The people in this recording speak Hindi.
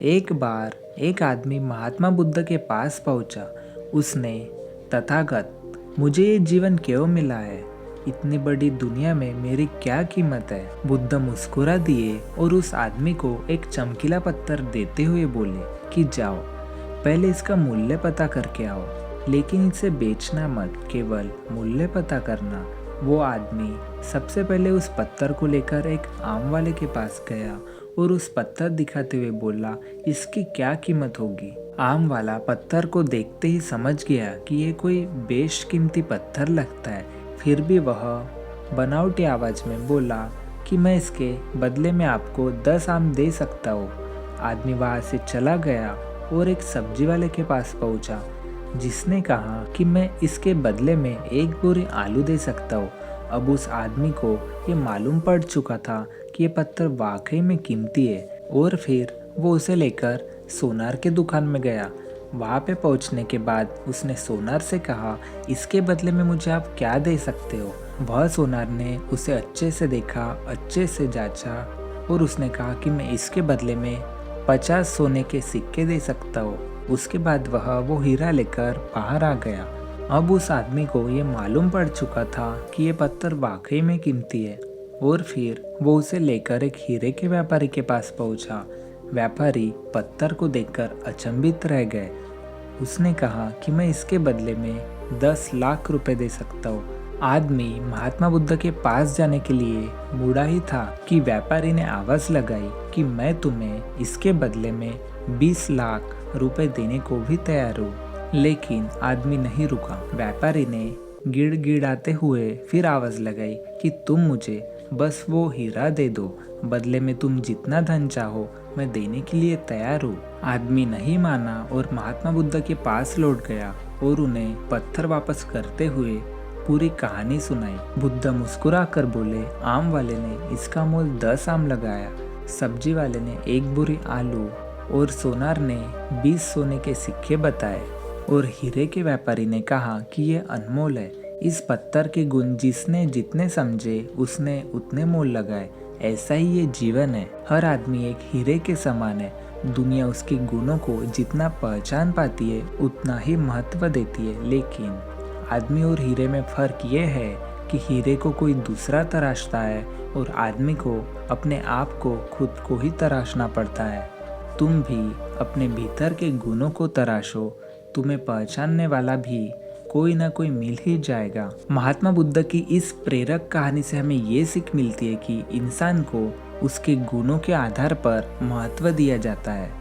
एक बार एक आदमी महात्मा बुद्ध के पास पहुंचा। उसने, तथागत, मुझे ये जीवन क्यों मिला है? इतनी बड़ी दुनिया में मेरी क्या कीमत है? बुद्ध मुस्कुरा दिए और उस आदमी को एक चमकीला पत्थर देते हुए बोले कि जाओ, पहले इसका मूल्य पता करके आओ, लेकिन इसे बेचना मत, केवल मूल्य पता करना। वो आदमी सबसे पहले उस पत्थर को लेकर एक आम वाले के पास गया और उस पत्थर दिखाते हुए बोला, इसकी क्या कीमत होगी? आम वाला पत्थर को देखते ही समझ गया कि ये कोई बेशकीमती पत्थर लगता है। फिर भी वह बनावटी आवाज में बोला कि मैं इसके बदले में आपको 10 आम दे सकता हूँ। आदमी वहां से चला गया और एक सब्जी वाले के पास पहुंचा, जिसने कहा कि मैं इसके बदले में एक बोरी आलू दे सकता हूँ। अब उस आदमी को ये मालूम पड़ चुका था कि ये पत्थर वाकई में कीमती है, और फिर वो उसे लेकर सोनार के दुकान में गया। वहाँ पे पहुँचने के बाद उसने सोनार से कहा, इसके बदले में मुझे आप क्या दे सकते हो? वह सोनार ने उसे अच्छे से देखा, अच्छे से जांचा, और उसने कहा कि मैं इसके बदले में 50 सोने के सिक्के दे सकता हूँ। उसके बाद वह वो हीरा लेकर बाहर आ गया। अब उस आदमी को ये मालूम पड़ चुका था कि ये पत्थर वाकई में कीमती है, और फिर वो उसे लेकर एक हीरे के व्यापारी के पास पहुंचा। व्यापारी पत्थर को देखकर अचंभित रह गए। उसने कहा कि मैं इसके बदले में 10 लाख रुपए दे सकता हूँ। आदमी महात्मा बुद्ध के पास जाने के लिए मुड़ा ही था कि व्यापारी ने आवाज लगाई कि मैं तुम्हें इसके बदले में 20 लाख रुपए देने को भी तैयार हूँ। लेकिन आदमी नहीं रुका। व्यापारी ने गिड़गिड़ाते हुए फिर आवाज लगाई कि तुम मुझे बस वो हीरा दे दो, बदले में तुम जितना धन चाहो मैं देने के लिए तैयार हूँ। आदमी नहीं माना और महात्मा बुद्ध के पास लौट गया और उन्हें पत्थर वापस करते हुए पूरी कहानी सुनाई। बुद्ध मुस्कुरा कर बोले, आम वाले ने इसका मोल 10 आम लगाया, सब्जी वाले ने 1 बोरी आलू, और सोनार ने 20 सोने के सिक्के बताए, और हीरे के व्यापारी ने कहा कि ये अनमोल है। इस पत्थर के गुण जिसने जितने समझे उसने उतने मोल लगाए। ऐसा ही ये जीवन है। हर आदमी एक हीरे के समान है। दुनिया उसके गुणों को जितना पहचान पाती है उतना ही महत्व देती है, लेकिन आदमी और हीरे में फर्क ये है कि हीरे को कोई दूसरा तराशता है और आदमी को अपने आप को खुद को ही तराशना पड़ता है। तुम भी अपने भीतर के गुणों को तराशो, तुम्हें पहचानने वाला भी कोई ना कोई मिल ही जाएगा। महात्मा बुद्ध की इस प्रेरक कहानी से हमें ये सीख मिलती है कि इंसान को उसके गुणों के आधार पर महत्व दिया जाता है।